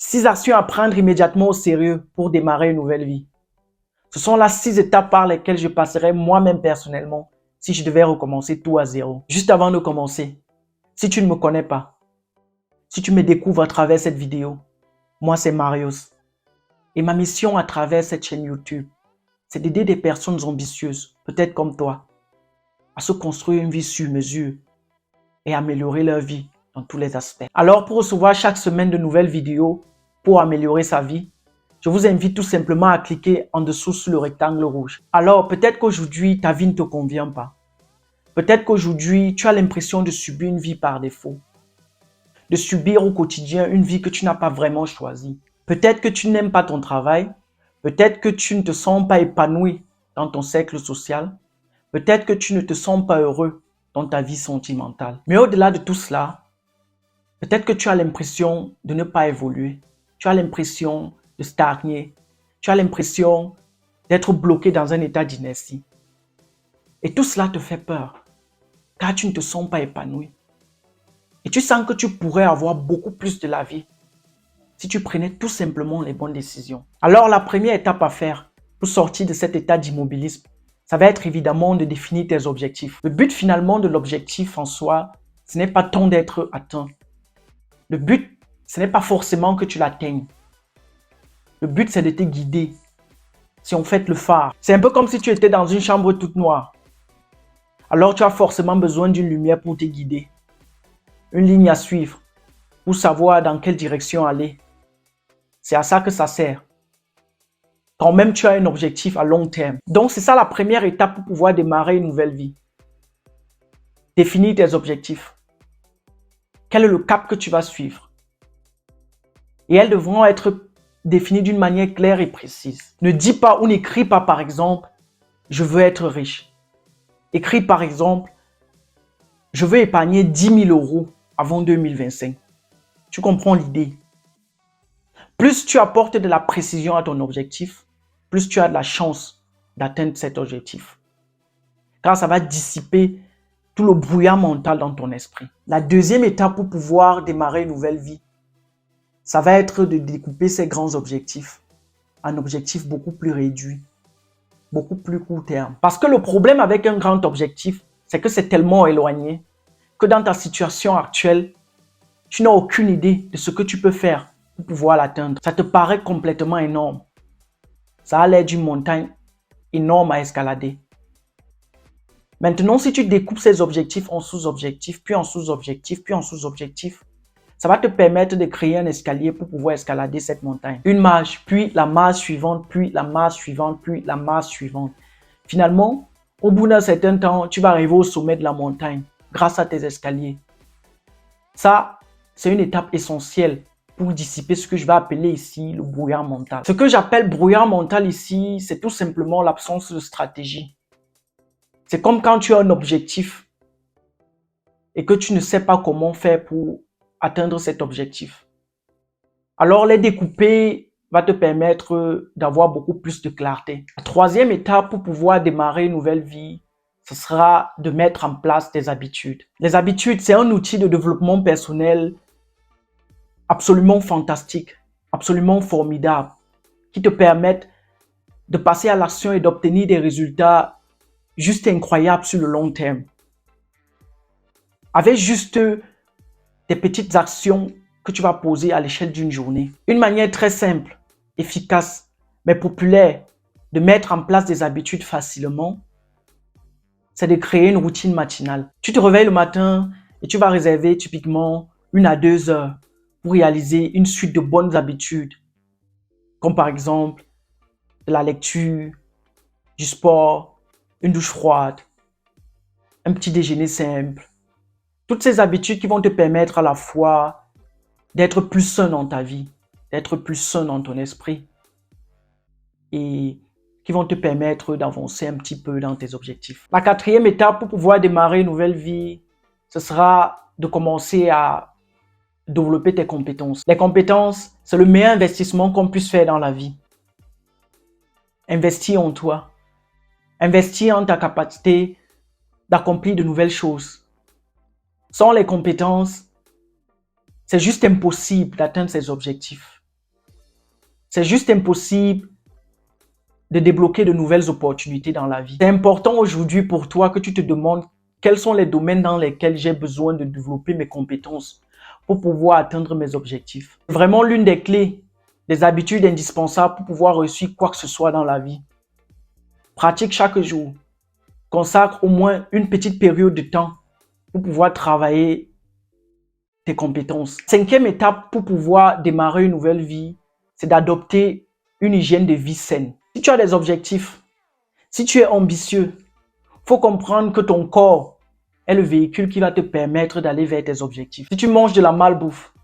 6 actions à prendre immédiatement au sérieux pour démarrer une nouvelle vie. Ce sont là 6 étapes par lesquelles je passerai moi-même personnellement si je devais recommencer tout à zéro. Juste avant de commencer, si tu ne me connais pas, si tu me découvres à travers cette vidéo, moi c'est Marius. Et ma mission à travers cette chaîne YouTube, c'est d'aider des personnes ambitieuses, peut-être comme toi, à se construire une vie sur mesure et améliorer leur vie dans tous les aspects. Alors pour recevoir chaque semaine de nouvelles vidéos pour améliorer sa vie, je vous invite tout simplement à cliquer en dessous sur le rectangle rouge. Alors peut-être qu'aujourd'hui ta vie ne te convient pas. Peut-être qu'aujourd'hui tu as l'impression de subir une vie par défaut. De subir au quotidien une vie que tu n'as pas vraiment choisie. Peut-être que tu n'aimes pas ton travail. Peut-être que tu ne te sens pas épanoui dans ton cercle social. Peut-être que tu ne te sens pas heureux dans ta vie sentimentale. Mais au-delà de tout cela, peut-être que tu as l'impression de ne pas évoluer. Tu as l'impression de stagner. Tu as l'impression d'être bloqué dans un état d'inertie. Et tout cela te fait peur, car tu ne te sens pas épanoui. Et tu sens que tu pourrais avoir beaucoup plus de la vie si tu prenais tout simplement les bonnes décisions. Alors la première étape à faire pour sortir de cet état d'immobilisme, ça va être évidemment de définir tes objectifs. Le but finalement de l'objectif en soi, ce n'est pas tant d'être atteint. Le but, ce n'est pas forcément que tu l'atteignes. Le but, c'est de te guider. Si on fait le phare, c'est un peu comme si tu étais dans une chambre toute noire. Alors tu as forcément besoin d'une lumière pour te guider. Une ligne à suivre pour savoir dans quelle direction aller. C'est à ça que ça sert. Quand même tu as un objectif à long terme. Donc c'est ça la première étape pour pouvoir démarrer une nouvelle vie. Définir tes objectifs. Quel est le cap que tu vas suivre? Et elles devront être définies d'une manière claire et précise. Ne dis pas ou n'écris pas par exemple « je veux être riche ». Écris par exemple « je veux épargner 10 000 € avant 2025 ». Tu comprends l'idée? Plus tu apportes de la précision à ton objectif, plus tu as de la chance d'atteindre cet objectif. Car ça va dissiper tout le brouillard mental dans ton esprit. La deuxième étape pour pouvoir démarrer une nouvelle vie, ça va être de découper ces grands objectifs en objectifs beaucoup plus réduits, beaucoup plus court terme. Parce que le problème avec un grand objectif, c'est que c'est tellement éloigné que dans ta situation actuelle, tu n'as aucune idée de ce que tu peux faire pour pouvoir l'atteindre. Ça te paraît complètement énorme. Ça a l'air d'une montagne énorme à escalader. Maintenant, si tu découpes ces objectifs en sous-objectifs, puis en sous-objectifs, puis en sous-objectifs, ça va te permettre de créer un escalier pour pouvoir escalader cette montagne. Une marche, puis la marche suivante, puis la marche suivante, puis la marche suivante. Finalement, au bout d'un certain temps, tu vas arriver au sommet de la montagne grâce à tes escaliers. Ça, c'est une étape essentielle pour dissiper ce que je vais appeler ici le brouillard mental. Ce que j'appelle brouillard mental ici, c'est tout simplement l'absence de stratégie. C'est comme quand tu as un objectif et que tu ne sais pas comment faire pour atteindre cet objectif. Alors les découper va te permettre d'avoir beaucoup plus de clarté. La troisième étape pour pouvoir démarrer une nouvelle vie, ce sera de mettre en place des habitudes. Les habitudes, c'est un outil de développement personnel absolument fantastique, absolument formidable, qui te permettent de passer à l'action et d'obtenir des résultats juste incroyables sur le long terme. Avec juste des petites actions que tu vas poser à l'échelle d'une journée. Une manière très simple, efficace, mais populaire de mettre en place des habitudes facilement, c'est de créer une routine matinale. Tu te réveilles le matin et tu vas réserver typiquement 1 à 2 heures pour réaliser une suite de bonnes habitudes, comme par exemple de la lecture, du sport, une douche froide, un petit déjeuner simple. Toutes ces habitudes qui vont te permettre à la fois d'être plus sain dans ta vie, d'être plus sain dans ton esprit et qui vont te permettre d'avancer un petit peu dans tes objectifs. La quatrième étape pour pouvoir démarrer une nouvelle vie, ce sera de commencer à développer tes compétences. Les compétences, c'est le meilleur investissement qu'on puisse faire dans la vie. Investir en toi. Investir en ta capacité d'accomplir de nouvelles choses. Sans les compétences, c'est juste impossible d'atteindre ces objectifs. c'est juste impossible de débloquer de nouvelles opportunités dans la vie. C'est important aujourd'hui pour toi que tu te demandes quels sont les domaines dans lesquels j'ai besoin de développer mes compétences pour pouvoir atteindre mes objectifs. C'est vraiment l'une des clés, des habitudes indispensables pour pouvoir réussir quoi que ce soit dans la vie. Pratique chaque jour. Consacre au moins une petite période de temps pour pouvoir travailler tes compétences. Cinquième étape pour pouvoir démarrer une nouvelle vie, c'est d'adopter une hygiène de vie saine. Si tu as des objectifs, si tu es ambitieux, il faut comprendre que ton corps est le véhicule qui va te permettre d'aller vers tes objectifs. Si tu manges de la malbouffe,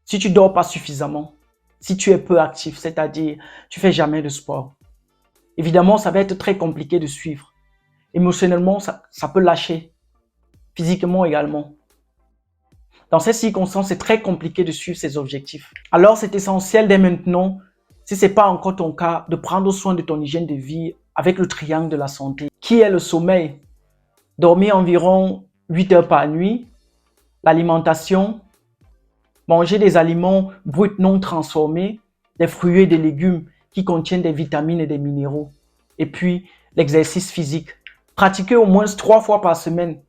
si tu dors pas suffisamment, si tu es peu actif, c'est-à-dire tu fais jamais de sport, évidemment, ça va être très compliqué de suivre. Émotionnellement, ça peut lâcher. Physiquement également. Dans ces circonstances, c'est très compliqué de suivre ses objectifs. Alors, c'est essentiel dès maintenant, si ce n'est pas encore ton cas, de prendre soin de ton hygiène de vie avec le triangle de la santé, qui est le sommeil. Dormir environ 8 heures par nuit, l'alimentation, manger des aliments bruts non transformés, des fruits et des légumes qui contiennent des vitamines et des minéraux. Et puis, l'exercice physique. Pratiquer au moins 3 fois par semaine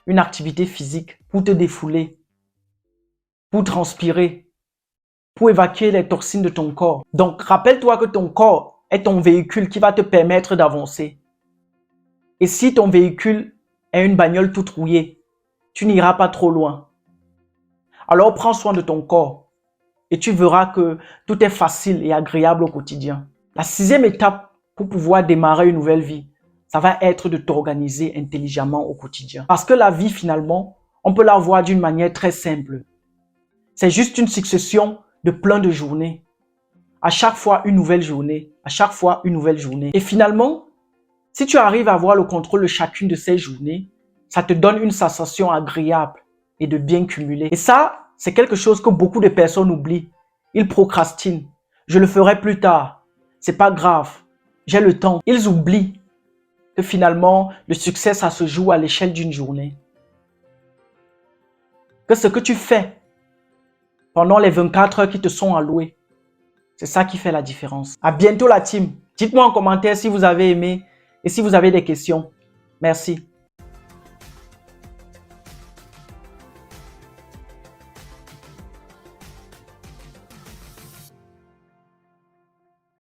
une activité physique pour te défouler, pour transpirer, pour évacuer les toxines de ton corps. Donc, rappelle-toi que ton corps est ton véhicule qui va te permettre d'avancer. Et si ton véhicule est une bagnole toute rouillée, tu n'iras pas trop loin. Alors, prends soin de ton corps et tu verras que tout est facile et agréable au quotidien. La sixième étape pour pouvoir démarrer une nouvelle vie, ça va être de t'organiser intelligemment au quotidien. Parce que la vie, finalement, on peut la voir d'une manière très simple. C'est juste une succession de plein de journées. À chaque fois, une nouvelle journée. À chaque fois, une nouvelle journée. Et finalement, si tu arrives à avoir le contrôle de chacune de ces journées, ça te donne une sensation agréable et de bien cumuler. Et ça, c'est quelque chose que beaucoup de personnes oublient. Ils procrastinent. Je le ferai plus tard. C'est pas grave. J'ai le temps. Ils oublient que finalement, le succès, ça se joue à l'échelle d'une journée. Que ce que tu fais pendant les 24 heures qui te sont allouées, c'est ça qui fait la différence. À bientôt la team. Dites-moi en commentaire si vous avez aimé et si vous avez des questions. Merci.